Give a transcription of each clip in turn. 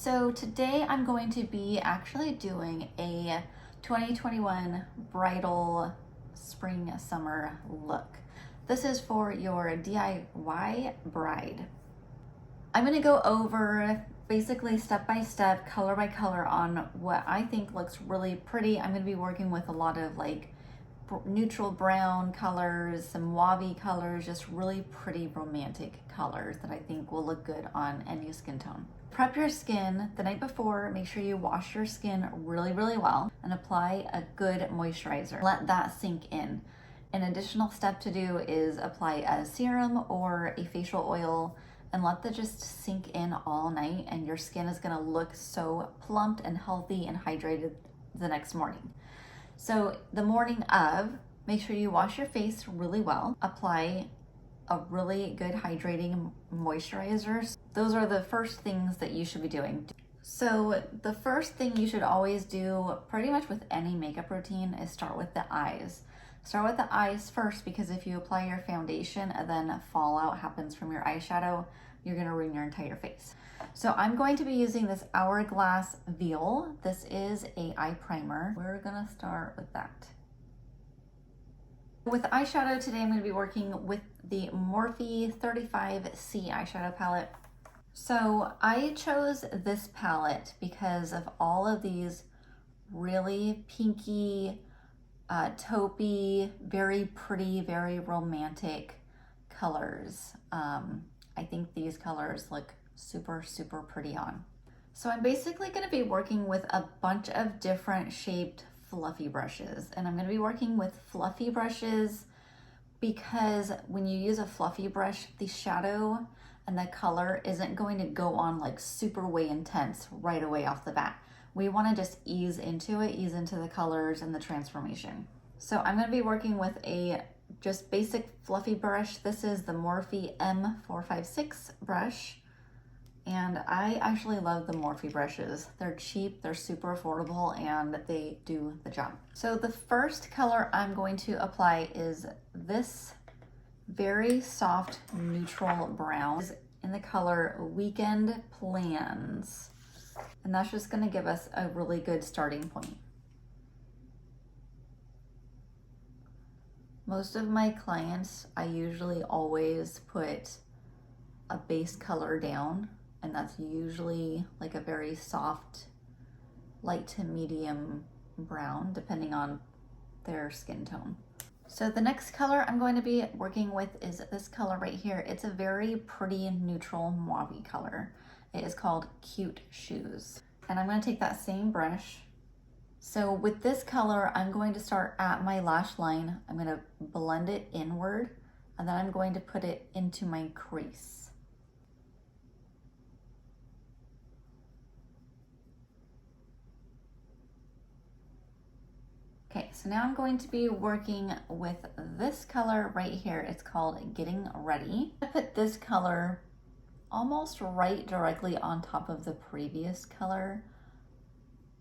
So today I'm going to be actually doing a 2021 bridal spring summer look. This is for your DIY bride. I'm going to go over basically step by step, color by color on what I think looks really pretty. I'm going to be working with a lot of like neutral brown colors, some mauve colors, just really pretty romantic colors that I think will look good on any skin tone. Prep your skin the night before. Make sure you wash your skin really well and apply a good moisturizer. Let that sink in. An additional step to do is apply a serum or a facial oil and let that just sink in all night, and your skin is gonna look so plumped and healthy and hydrated the next morning. So the morning of, make sure you wash your face really well. Apply a really good hydrating moisturizer. Those are the first things that you should be doing. So the first thing you should always do pretty much with any makeup routine is start with the eyes. Start with the eyes first, because if you apply your foundation and then fallout happens from your eyeshadow, you're gonna ruin your entire face. So I'm going to be using this Hourglass Veil. This is a eye primer. We're gonna start with that. With eyeshadow today, I'm gonna be working with the Morphe 35C eyeshadow palette. So I chose this palette because of all of these really pinky, taupey, very pretty, very romantic colors. I think these colors look super pretty on. So I'm basically going to be working with a bunch of different shaped fluffy brushes, and I'm going to be working with fluffy brushes because when you use a fluffy brush, the shadow and the color isn't going to go on like super way intense right away off the bat. We want to just ease into it, ease into the colors and the transformation. So I'm going to be working with a just basic fluffy brush. This is the Morphe M456 brush. And I actually love the Morphe brushes. They're cheap, they're super affordable, and they do the job. So the first color I'm going to apply is this very soft neutral brown in the color Weekend Plans. And that's just gonna give us a really good starting point. Most of my clients, I usually always put a base color down, and that's usually like a very soft, light to medium brown, depending on their skin tone. So the next color I'm going to be working with is this color right here. It's a very pretty neutral mauve color. It is called Cute Shoes. And I'm going to take that same brush. So with this color, I'm going to start at my lash line. I'm going to blend it inward, and then I'm going to put it into my crease. Okay, so now I'm going to be working with this color right here. It's called Getting Ready. I put this color almost right directly on top of the previous color,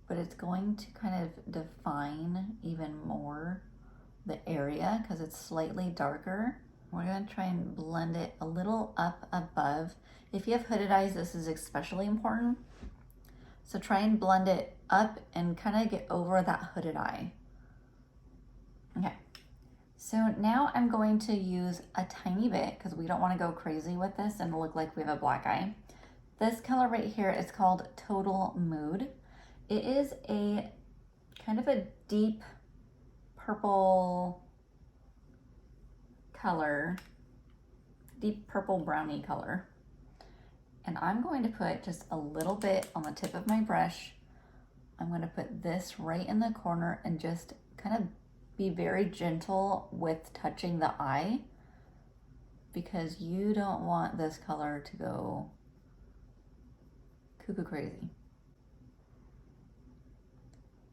but it's going to kind of define even more the area because it's slightly darker. We're going to try and blend it a little up above. If you have hooded eyes, this is especially important. So try and blend it up and kind of get over that hooded eye. Okay, so now I'm going to use a tiny bit because we don't want to go crazy with this and look like we have a black eye. This color right here is called Total Mood. It is a kind of a deep purple color, deep purple brownie color. And I'm going to put just a little bit on the tip of my brush. I'm going to put this right in the corner and just kind of be very gentle with touching the eye, because you don't want this color to go cuckoo crazy.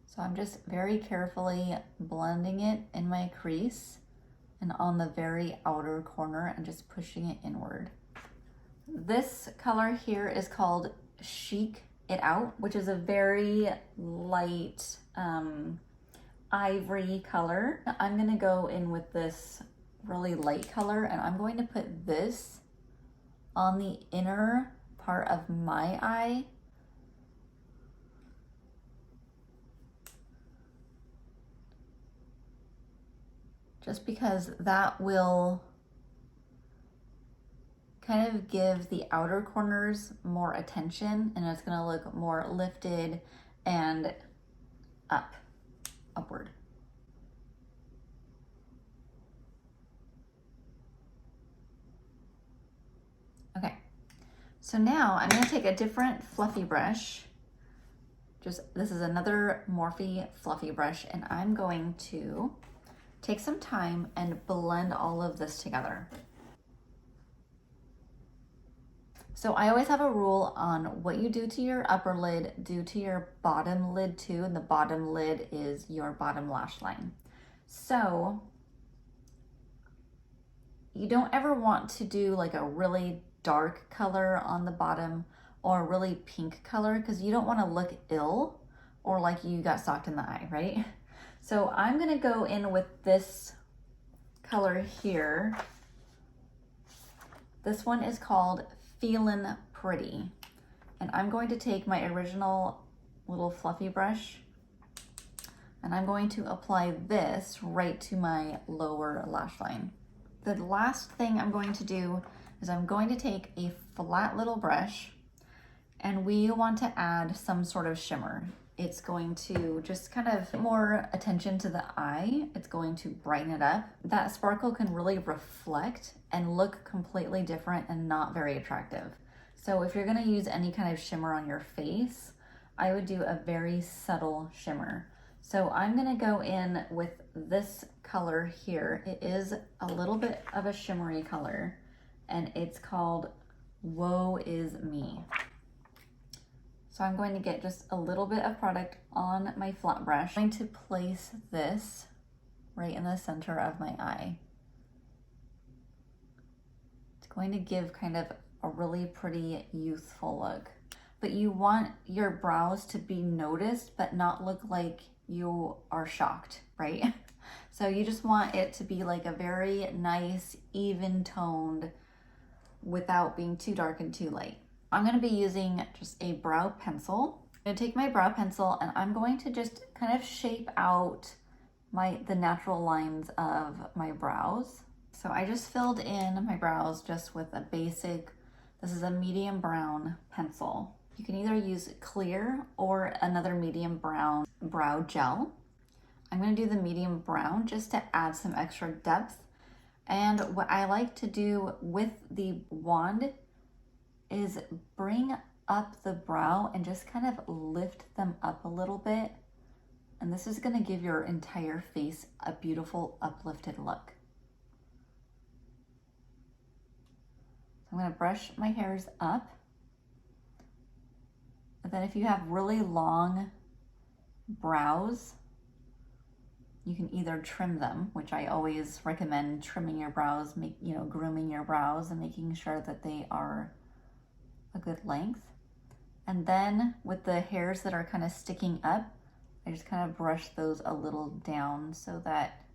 So I'm just very carefully blending it in my crease and on the very outer corner and just pushing it inward. This color here is called Chic It Out, which is a very light ivory color. I'm gonna go in with this really light color, and I'm going to put this on the inner part of my eye just because that will kind of give the outer corners more attention, and it's gonna look more lifted and upward. Okay, so now I'm gonna take a different fluffy brush. This is another Morphe fluffy brush, and I'm going to take some time and blend all of this together. So I always have a rule on what you do to your upper lid, do to your bottom lid too, and the bottom lid is your bottom lash line. So you don't ever want to do like a really dark color on the bottom or a really pink color, because you don't want to look ill or like you got socked in the eye, right? So I'm gonna go in with this color here. This one is called Feelin' Pretty. And I'm going to take my original little fluffy brush and I'm going to apply this right to my lower lash line. The last thing I'm going to do is I'm going to take a flat little brush, and we want to add some sort of shimmer. It's going to just kind of get more attention to the eye. It's going to brighten it up. That sparkle can really reflect and look completely different and not very attractive. So if you're gonna use any kind of shimmer on your face, I would do a very subtle shimmer. So I'm gonna go in with this color here. It is a little bit of a shimmery color, and it's called Woe Is Me. So I'm going to get just a little bit of product on my flat brush. I'm going to place this right in the center of my eye. It's going to give kind of a really pretty youthful look. But you want your brows to be noticed, but not look like you are shocked, right? So you just want it to be like a very nice, even toned without being too dark and too light. I'm gonna be using just a brow pencil. I'm gonna take my brow pencil and I'm going to just kind of shape out the natural lines of my brows. So I just filled in my brows just with a basic, this is a medium brown pencil. You can either use clear or another medium brown brow gel. I'm gonna do the medium brown just to add some extra depth. And what I like to do with the wand is bring up the brow and just kind of lift them up a little bit. And this is gonna give your entire face a beautiful uplifted look. So I'm gonna brush my hairs up. And then if you have really long brows, you can either trim them, which I always recommend trimming your brows, grooming your brows and making sure that they are a good length. And then with the hairs that are kind of sticking up, I just kind of brush those a little down so that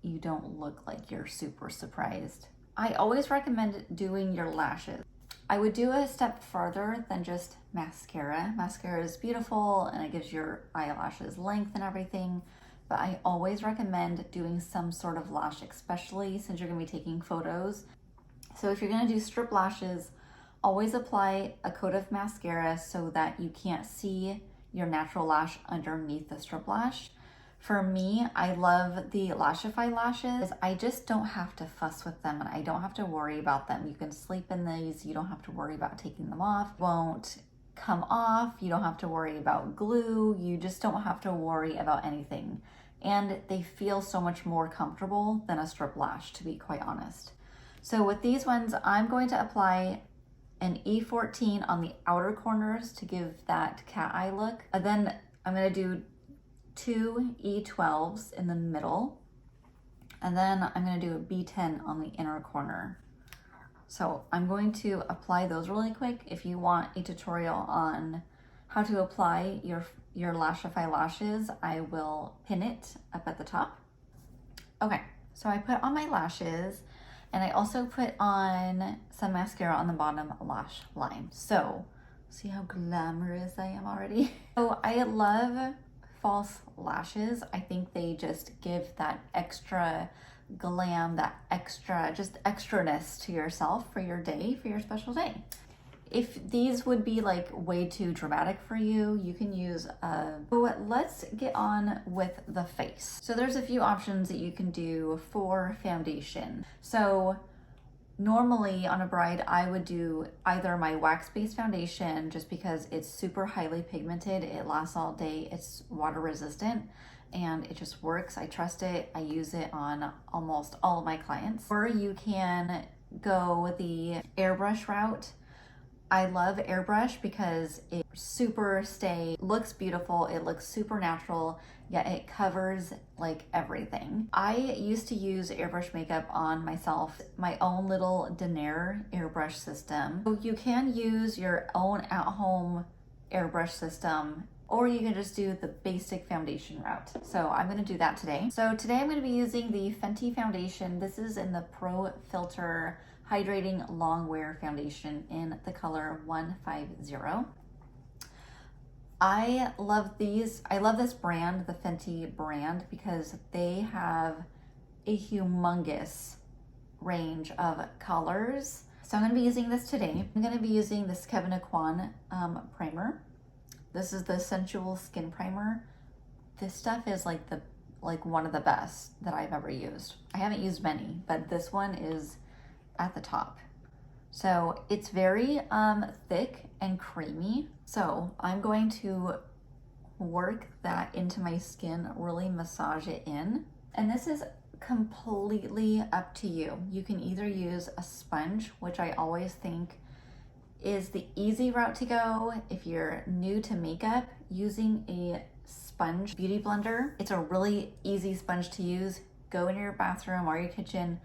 you don't look like you're super surprised. I always recommend doing your lashes. I would do a step further than just mascara. Mascara is beautiful and it gives your eyelashes length and everything, but I always recommend doing some sort of lash, especially since you're gonna be taking photos. So if you're gonna do strip lashes, always apply a coat of mascara so that you can't see your natural lash underneath the strip lash. For me, I love the Lashify lashes. I just don't have to fuss with them and I don't have to worry about them. You can sleep in these, you don't have to worry about taking them off. Won't come off, you don't have to worry about glue, you just don't have to worry about anything. And they feel so much more comfortable than a strip lash, to be quite honest. So with these ones, I'm going to apply an E14 on the outer corners to give that cat eye look. And then I'm gonna do 2 E12s in the middle. And then I'm gonna do a B10 on the inner corner. So I'm going to apply those really quick. If you want a tutorial on how to apply your Lashify lashes, I will pin it up at the top. Okay, so I put on my lashes and I also put on some mascara on the bottom lash line. So see how glamorous I am already? So I love false lashes. I think they just give that extra glam, that extra, just extraness to yourself for your day, for your special day. If these would be like way too dramatic for you, you can use so let's get on with the face. So there's a few options that you can do for foundation. So normally on a bride, I would do either my wax-based foundation, just because it's super highly pigmented, it lasts all day, it's water resistant, and it just works. I trust it. I use it on almost all of my clients. Or you can go the airbrush route. I love airbrush because it looks beautiful, it looks super natural, yet it covers like everything. I used to use airbrush makeup on myself, my own little Denier airbrush system. So you can use your own at-home airbrush system, or you can just do the basic foundation route. So I'm gonna do that today. So today I'm gonna be using the Fenty foundation. This is in the Pro Filter Hydrating Long Wear Foundation in the color 150. I love these. I love this brand, the Fenty brand, because they have a humongous range of colors. So I'm gonna be using this today. I'm gonna be using this Kevyn Aucoin primer. This is the Sensual Skin Primer. This stuff is like one of the best that I've ever used. I haven't used many, but this one is at the top. So it's very thick and creamy. So I'm going to work that into my skin, really massage it in. And this is completely up to you. You can either use a sponge, which I always think is the easy route to go. If you're new to makeup, using a sponge beauty blender, it's a really easy sponge to use. Go in your bathroom or your kitchen,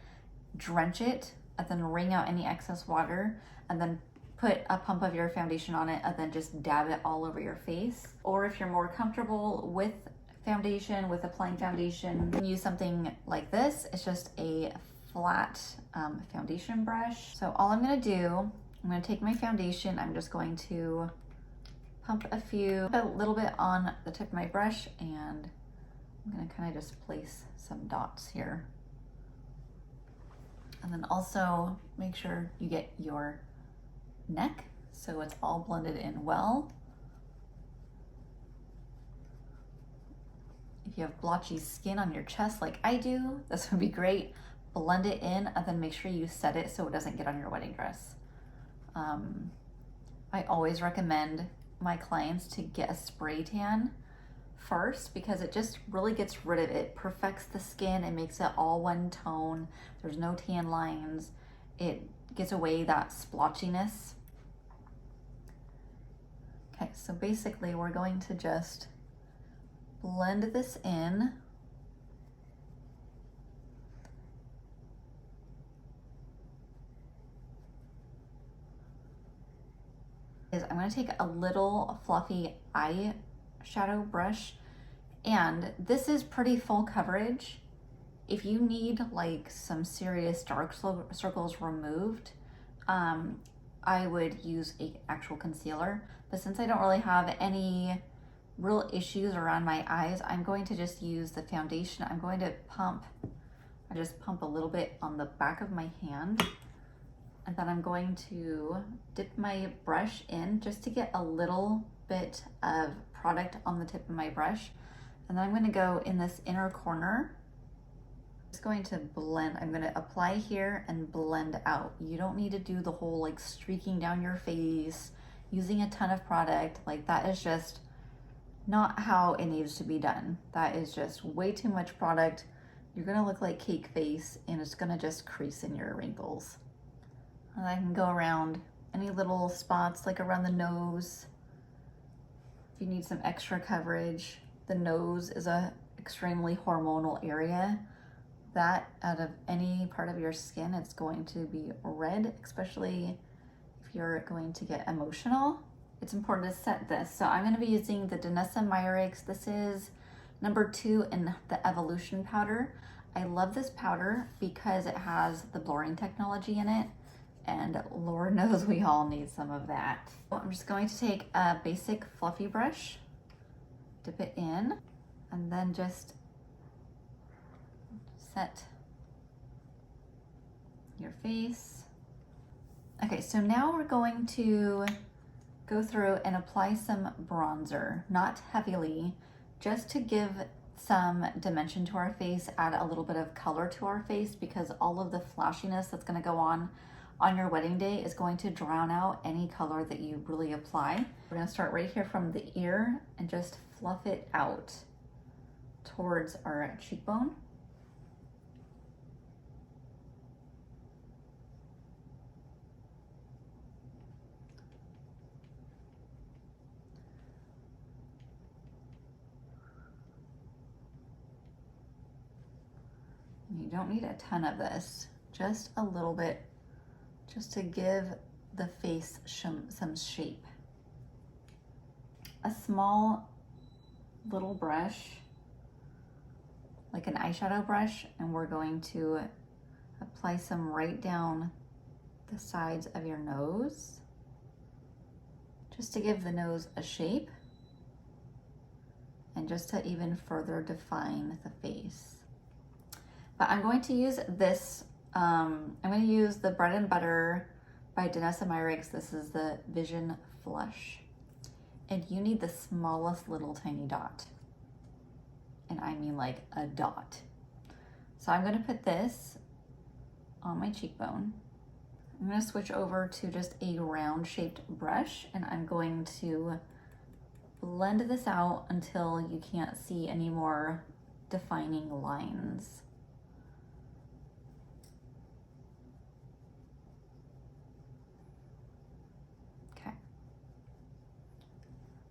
drench it, and then wring out any excess water, and then put a pump of your foundation on it, and then just dab it all over your face. Or if you're more comfortable with foundation, with applying foundation, you can use something like this. It's just a flat foundation brush. So all I'm gonna do, I'm gonna take my foundation, I'm just going to pump a little bit on the tip of my brush, and I'm gonna kind of just place some dots here. And then also make sure you get your neck so it's all blended in well. If you have blotchy skin on your chest like I do, this would be great. Blend it in and then make sure you set it so it doesn't get on your wedding dress. I always recommend my clients to get a spray tan first, because it just really gets rid of it, perfects the skin, it makes it all one tone, there's no tan lines, it gets away that splotchiness. Okay, so basically we're going to just blend this in. I'm going to take a little fluffy eyeshadow brush, and this is pretty full coverage. If you need like some serious dark circles removed, I would use an actual concealer, but since I don't really have any real issues around my eyes, I'm going to just use the foundation. I'm going to I just pump a little bit on the back of my hand, and then I'm going to dip my brush in just to get a little bit of product on the tip of my brush. And then I'm going to go in this inner corner. I'm just going to blend. I'm going to apply here and blend out. You don't need to do the whole like streaking down your face, using a ton of product. Like that is just not how it needs to be done. That is just way too much product. You're going to look like cake face, and it's going to just crease in your wrinkles. And I can go around any little spots, like around the nose. If you need some extra coverage, the nose is a extremely hormonal area. That out of any part of your skin, it's going to be red, especially if you're going to get emotional. It's important to set this. So I'm going to be using the Danessa Myricks. This is number 2 in the Evolution powder. I love this powder because it has the blurring technology in it, and Lord knows we all need some of that. I'm just going to take a basic fluffy brush, dip it in, And then just set your face. Okay, so now we're going to go through and apply some bronzer, not heavily, just to give some dimension to our face, add a little bit of color to our face, because all of the flashiness that's gonna go on your wedding day is going to drown out any color that you really apply. We're gonna start right here from the ear and just fluff it out towards our cheekbone. You don't need a ton of this, just a little bit, just to give the face some shape. A small little brush, like an eyeshadow brush, and we're going to apply some right down the sides of your nose, just to give the nose a shape and just to even further define the face. But I'm going to use this, I'm going to use the Bread and Butter by Danessa Myricks. This is the Vision Flush. And you need the smallest little tiny dot. And I mean like a dot. So I'm going to put this on my cheekbone. I'm going to switch over to just a round shaped brush, and I'm going to blend this out until you can't see any more defining lines.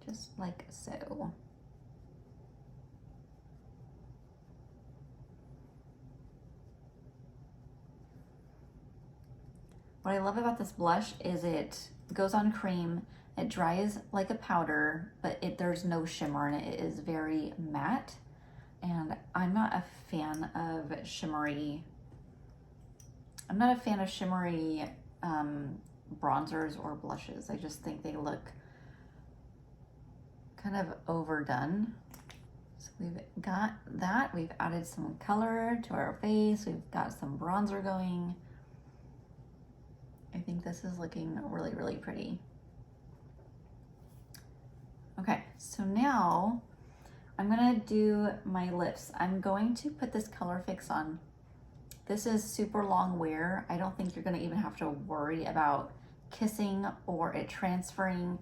Just like so. What I love about this blush is it goes on cream, it dries like a powder, but there's no shimmer in it. It is very matte, and I'm not a fan of shimmery bronzers or blushes. I just think they look kind of overdone. So we've got that. We've added some color to our face. We've got some bronzer going. I think this is looking really, really pretty. Okay, so now I'm gonna do my lips. I'm going to put this color fix on. This is super long wear. I don't think you're gonna even have to worry about kissing or it transferring.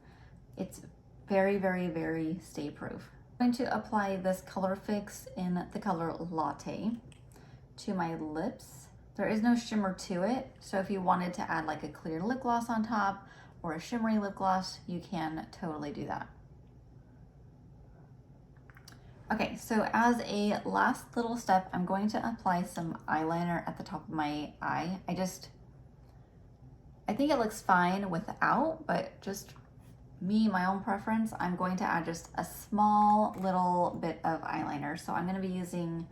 It's very, very, very stay proof. I'm going to apply this color fix in the color Latte to my lips. There is no shimmer to it, so if you wanted to add like a clear lip gloss on top or a shimmery lip gloss, you can totally do that. Okay, so as a last little step, I'm going to apply some eyeliner at the top of my eye. I think it looks fine without, but just me, my own preference, I'm going to add just a small little bit of eyeliner. So I'm going to be using,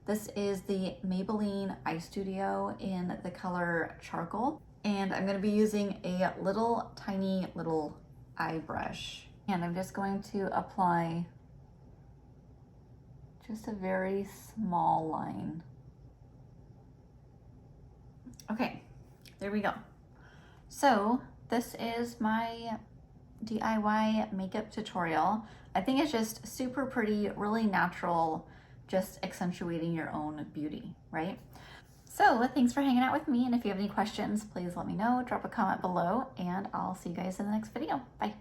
this is the Maybelline Eye Studio in the color Charcoal. And I'm going to be using a little tiny little eye brush. And I'm just going to apply just a very small line. Okay, there we go. So this is my DIY makeup tutorial. I think it's just super pretty, really natural, just accentuating your own beauty, right? So thanks for hanging out with me, and if you have any questions, please let me know, drop a comment below, and I'll see you guys in the next video. Bye.